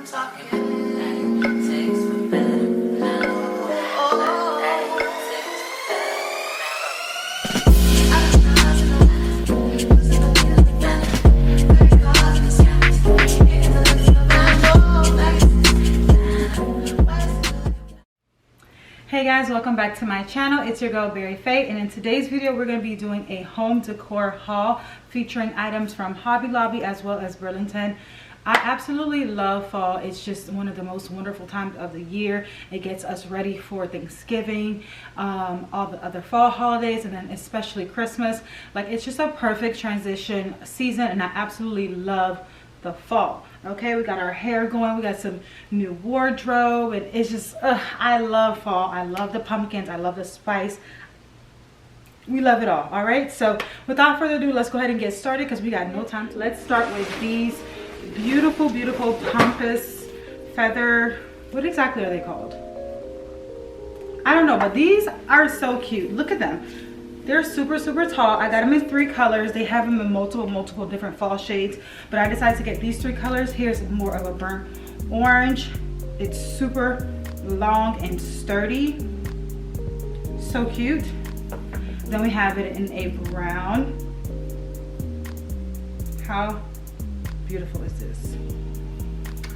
Hey guys, welcome back to my channel. It's your girl BerryFae, and in today's video we're going to be doing a home decor haul featuring items from Hobby Lobby as well as Burlington. I absolutely love fall. It's just one of the most wonderful times of the year. It gets us ready for Thanksgiving, all the other fall holidays, and then especially Christmas. Like, it's just a perfect transition season, and I absolutely love the fall. Okay, we got our hair going, we got some new wardrobe, and it's just I love fall. I love the pumpkins, I love the spice, we love it all. All right, so without further ado, let's go ahead and get started because we got no time. Let's start with these beautiful pampas feather, what exactly are they called? I don't know, but these are so cute. Look at them. They're super tall. I got them in 3 colors. They have them in multiple different fall shades, but I decided to get these 3 colors. Here's more of a burnt orange. It's super long and sturdy, so cute. Then we have it in a brown. How beautiful is this?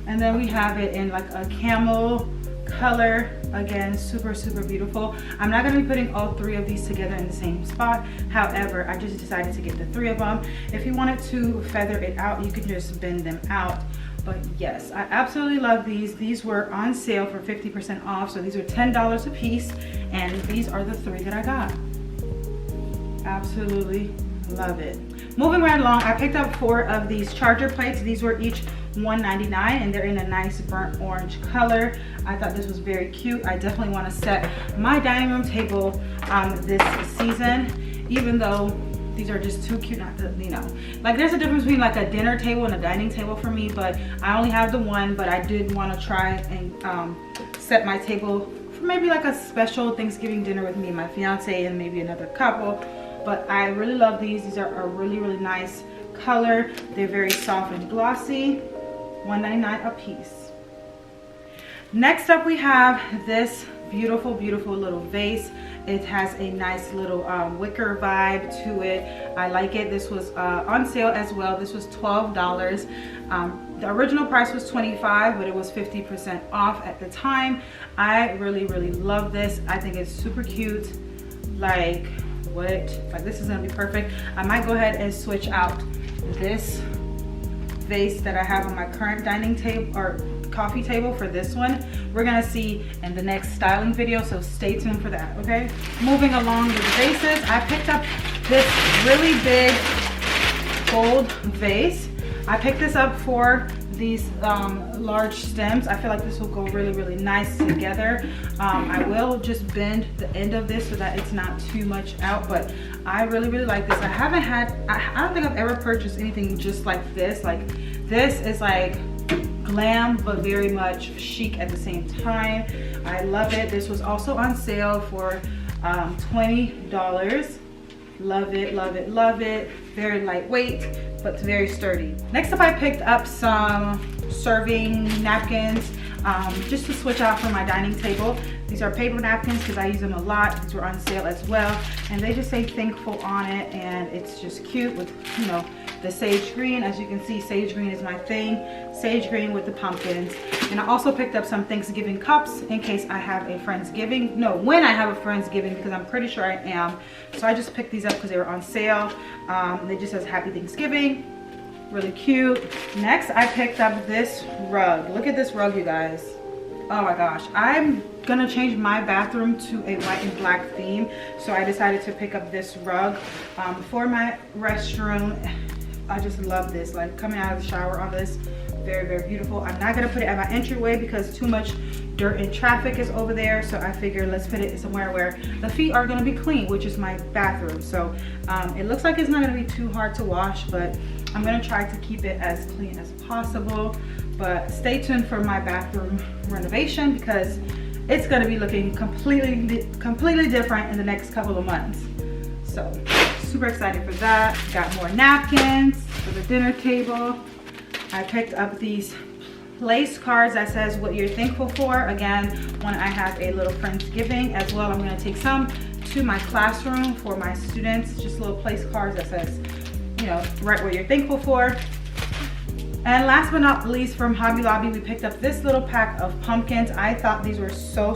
And then we have it in like a camel color. Again, super beautiful. I'm not going to be putting all 3 of these together in the same spot. However, I just decided to get the 3 of them. If you wanted to feather it out, you could just bend them out. But yes, I absolutely love these. These were on sale for 50% off, so these are $10 a piece, and these are the 3 that I got. Absolutely love it. Moving right along, I picked up 4 of these charger plates. These were each $1.99, and they're in a nice burnt orange color. I thought this was very cute. I definitely want to set my dining room table this season, even though these are just too cute not to, you know, like there's a difference between like a dinner table and a dining table for me, but I only have the one. But I did want to try and set my table for maybe like a special Thanksgiving dinner with me and my fiance and maybe another couple. But I really love these. These are a really nice color. They're very soft and glossy. $1.99 a piece. Next up, we have this beautiful little vase. It has a nice little wicker vibe to it. I like it. This was on sale as well. This was $12. The original price was $25, but it was 50% off at the time. I really love this. I think it's super cute. Like, what? Like, this is gonna be perfect. I might go ahead and switch out this vase that I have on my current dining table or coffee table for this one. We're gonna see in the next styling video, so stay tuned for that. Okay, moving along with the vases, I picked up this really big gold vase. I picked this up for these large stems. I feel like this will go really nice together. I will just bend the end of this so that it's not too much out, but I really like this. I don't think I've ever purchased anything just like this. Like, this is like glam but very much chic at the same time. I love it. This was also on sale for $20. Love it. Very lightweight but very sturdy. Next up, I picked up some serving napkins just to switch out for my dining table. These are paper napkins because I use them a lot. These were on sale as well, and they just say thankful on it, and it's just cute with, you know, the sage green. As you can see, sage green is my thing. Sage green with the pumpkins. And I also picked up some Thanksgiving cups in case I have a Friendsgiving. No, when I have a Friendsgiving, because I'm pretty sure I am. So I just picked these up because they were on sale. They just says Happy Thanksgiving. Really cute. Next, I picked up this rug. Look at this rug, you guys. Oh my gosh. I'm gonna change my bathroom to a white and black theme. So I decided to pick up this rug for my restroom. I just love this, like coming out of the shower on this. Very beautiful. I'm not gonna put it at my entryway because too much dirt and traffic is over there, so I figure let's put it somewhere where the feet are gonna be clean, which is my bathroom. So it looks like it's not gonna be too hard to wash, but I'm gonna try to keep it as clean as possible. But stay tuned for my bathroom renovation because it's gonna be looking completely different in the next couple of months. So super excited for that. Got more napkins for the dinner table. I picked up these place cards that says what you're thankful for. Again, when I have a little Friendsgiving as well, I'm gonna take some to my classroom for my students. Just little place cards that says, you know, write what you're thankful for. And last but not least, from Hobby Lobby, we picked up this little pack of pumpkins. I thought these were so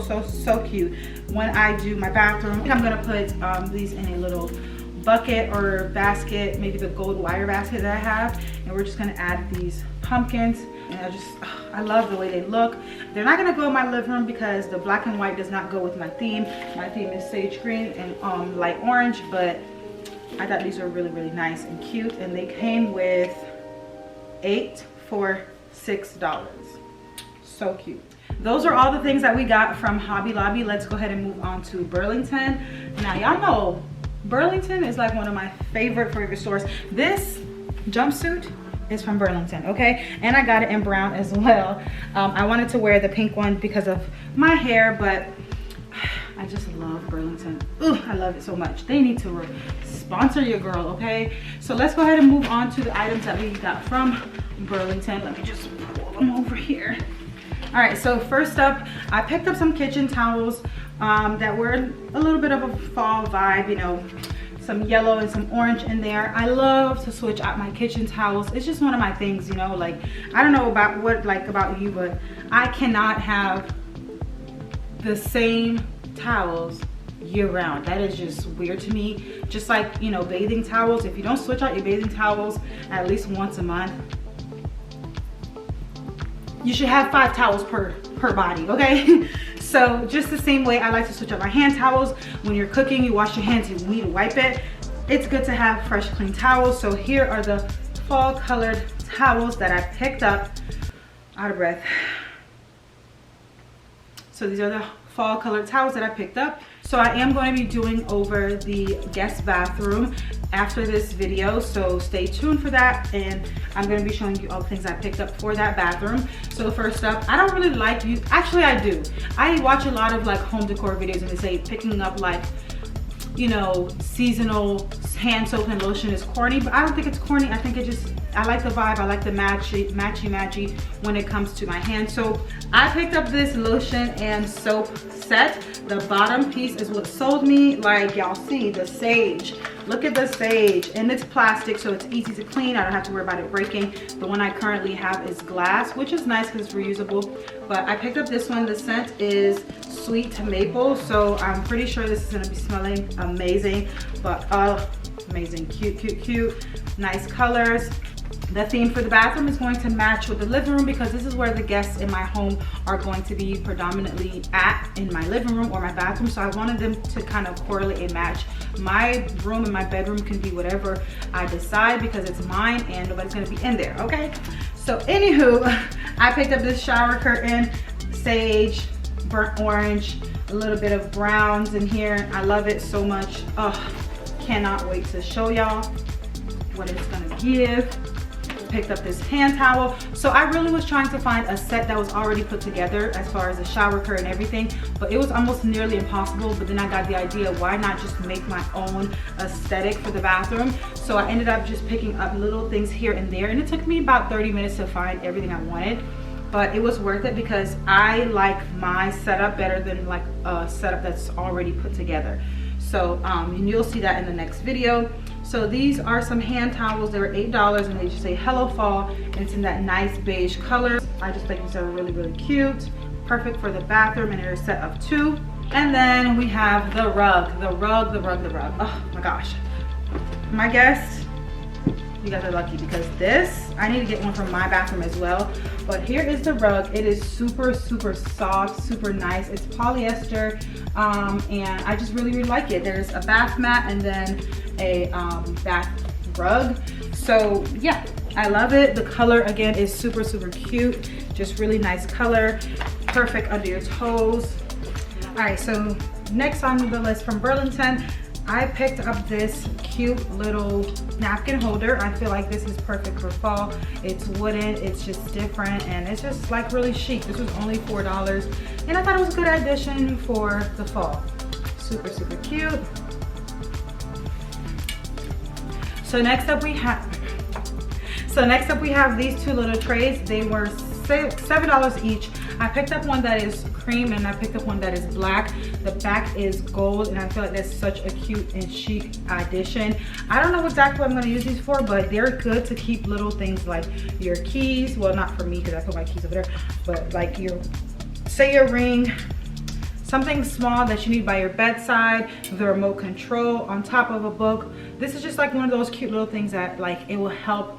cute. When I do my bathroom, I'm gonna put these in a little bucket or basket, maybe the gold wire basket that I have, and we're just gonna add these pumpkins. And I love the way they look. They're not gonna go in my living room because the black and white does not go with my theme. My theme is sage green and light orange, but I thought these were really nice and cute, and they came with 8 for $6. So cute. Those are all the things that we got from Hobby Lobby. Let's go ahead and move on to Burlington. Now y'all know Burlington is like one of my favorite stores. This jumpsuit is from Burlington, okay? And I got it in brown as well. I wanted to wear the pink one because of my hair, but I just love Burlington. Ooh, I love it so much. They need to sponsor your girl, okay? So let's go ahead and move on to the items that we got from Burlington. Let me just pull them over here. All right, so first up, I picked up some kitchen towels that were a little bit of a fall vibe, you know, some yellow and some orange in there. I love to switch out my kitchen towels. It's just one of my things, you know, like, I don't know about you, but I cannot have the same towels year round. That is just weird to me. Just like, you know, bathing towels. If you don't switch out your bathing towels at least once a month, you should have 5 towels per body, okay? So just the same way I like to switch up my hand towels. When you're cooking, you wash your hands, you need to wipe it. It's good to have fresh, clean towels. So here are the fall colored towels that I picked up. Out of breath. So these are the fall colored towels that I picked up. So I am going to be doing over the guest bathroom after this video, so stay tuned for that, and I'm going to be showing you all the things I picked up for that bathroom. So first up, I don't really like you. Actually, I do. I watch a lot of like home decor videos, and they say picking up like, you know, seasonal hand soap and lotion is corny, but I don't think it's corny. I think it just, I like the vibe. I like the matchy when it comes to my hand soap. I picked up this lotion and soap set. The bottom piece is what sold me. Like y'all see the sage. Look at the sage, and it's plastic, so it's easy to clean. I don't have to worry about it breaking. The one I currently have is glass, which is nice because it's reusable. But I picked up this one. The scent is sweet maple, so I'm pretty sure this is gonna be smelling amazing. But amazing, cute, nice colors. The theme for the bathroom is going to match with the living room because this is where the guests in my home are going to be predominantly at, in my living room or my bathroom. So I wanted them to kind of correlate and match. My room and my bedroom can be whatever I decide because it's mine and nobody's gonna be in there, okay? So anywho, I picked up this shower curtain, sage, burnt orange, a little bit of browns in here. I love it so much. Oh, cannot wait to show y'all what it's gonna give. Picked up this hand towel. So I really was trying to find a set that was already put together as far as the shower curtain and everything, but it was almost nearly impossible. But then I got the idea, why not just make my own aesthetic for the bathroom? So I ended up just picking up little things here and there, and it took me about 30 minutes to find everything I wanted. But it was worth it because I like my setup better than like a setup that's already put together. So and you'll see that in the next video. So these are some hand towels. They were $8 and they just say Hello Fall, and it's in that nice beige color. I just think these are really cute. Perfect for the bathroom, and they're a set of 2. And then we have the rug. Oh my gosh. My guests, you guys are lucky because this, I need to get one for my bathroom as well. But here is the rug. It is super soft, super nice. It's polyester, and I just really like it. There's a bath mat and then a bath rug. So yeah, I love it. The color again is super cute. Just really nice color. Perfect under your toes. All right, so next on the list from Burlington, I picked up this cute little napkin holder. I feel like this is perfect for fall. It's wooden, it's just different, and it's just like really chic. This was only $4, and I thought it was a good addition for the fall. Super cute. So next up we have these 2 little trays. They were $7 each. I picked up one that is cream and I picked up one that is black. The back is gold and I feel like that's such a cute and chic addition. I don't know exactly what I'm going to use these for, but they're good to keep little things like your keys. Well, not for me because I put my keys over there, but like your, say your ring, something small that you need by your bedside, the remote control on top of a book. This is just like one of those cute little things that like it will help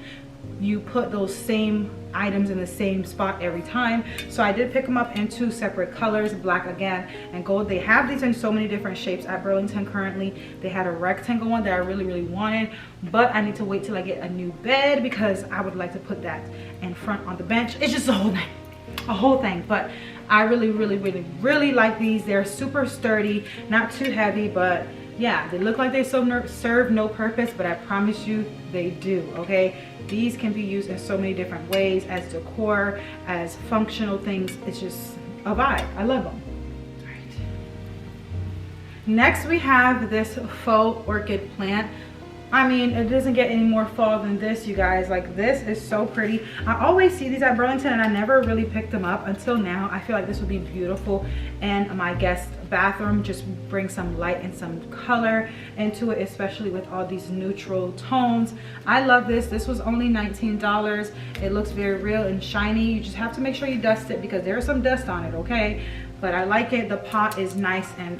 you put those same items in the same spot every time. So I did pick them up in 2 separate colors, black again and gold. They have these in so many different shapes at Burlington currently. They had a rectangle one that I really wanted, but I need to wait till I get a new bed because I would like to put that in front on the bench. It's just a whole thing. But I really like these. They're super sturdy, not too heavy, but yeah, they look like they serve no purpose, but I promise you they do, okay? These can be used in so many different ways, as decor, as functional things. It's just a vibe. I love them. All right. Next we have this faux orchid plant. I mean, it doesn't get any more fall than this, you guys. Like, this is so pretty. I always see these at Burlington and I never really picked them up until now. I feel like this would be beautiful in my guest bathroom. Just bring some light and some color into it, especially with all these neutral tones. I love this. This was only $19. It looks very real and shiny. You just have to make sure you dust it because there is some dust on it, okay? But I like it. The pot is nice and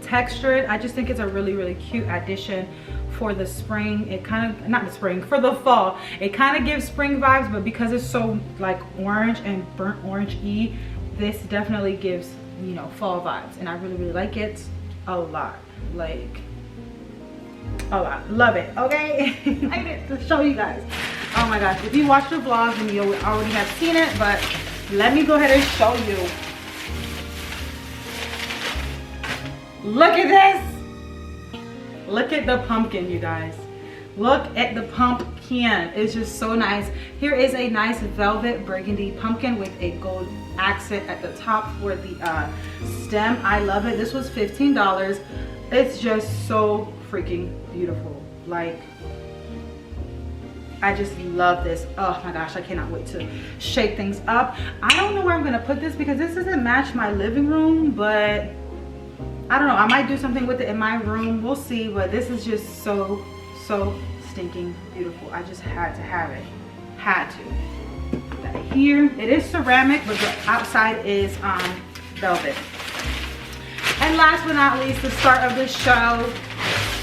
textured. I just think it's a really cute addition for the spring. It kind of, not the spring, for the fall. It kind of gives spring vibes, but because it's so like orange and burnt orange-y, this definitely gives, you know, fall vibes. And I really like it a lot. Like, a lot. Love it, okay? I get to show you guys. Oh my gosh, if you watch the vlog then you already have seen it, but let me go ahead and show you. Look at this. Look at the pumpkin, you guys. Look at the pumpkin. It's just so nice. Here is a nice velvet burgundy pumpkin with a gold accent at the top for the stem. I love it. This was $15. It's just so freaking beautiful. Like, I just love this. Oh my gosh, I cannot wait to shake things up. I don't know where I'm gonna put this because this doesn't match my living room, but I don't know, I might do something with it in my room. We'll see, but this is just so stinking beautiful. I just had to have it. Had to. Put that here. It is ceramic, but the outside is velvet. And last but not least, the start of the show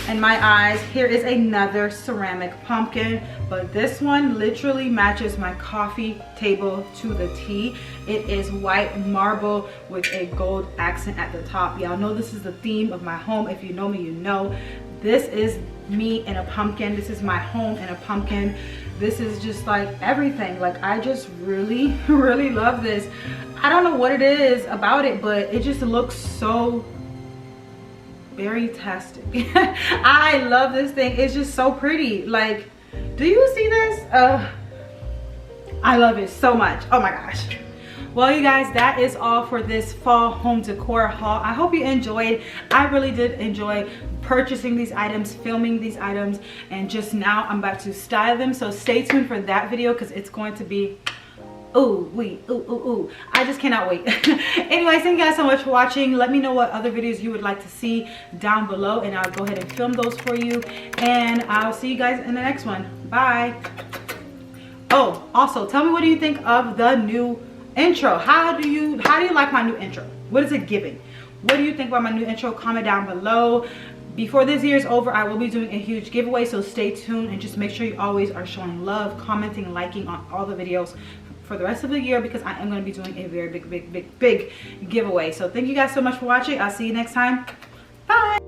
in my eyes, here is another ceramic pumpkin, but this one literally matches my coffee table to the T. It is white marble with a gold accent at the top. Y'all know this is the theme of my home. If you know me, you know this is me in a pumpkin. This is my home in a pumpkin. This is just like everything. Like, I just really love this. I don't know what it is about it, but it just looks so berry-tastic. I love this thing. It's just so pretty. Like, do you see this? I love it so much. Oh my gosh. Well, you guys, that is all for this fall home decor haul. I hope you enjoyed. I really did enjoy purchasing these items, filming these items, and just now I'm about to style them. So stay tuned for that video because it's going to be ooh. I just cannot wait. Anyway, thank you guys so much for watching. Let me know what other videos you would like to see down below and I'll go ahead and film those for you. And I'll see you guys in the next one. Bye. Oh, also tell me, what do you think of the new intro? How do you like my new intro? What is it giving? What do you think about my new intro? Comment down below. Before this year is over, I will be doing a huge giveaway, so stay tuned and just make sure you always are showing love, commenting, and liking on all the videos for the rest of the year because I am going to be doing a very big giveaway. So thank you guys so much for watching. I'll see you next time. Bye.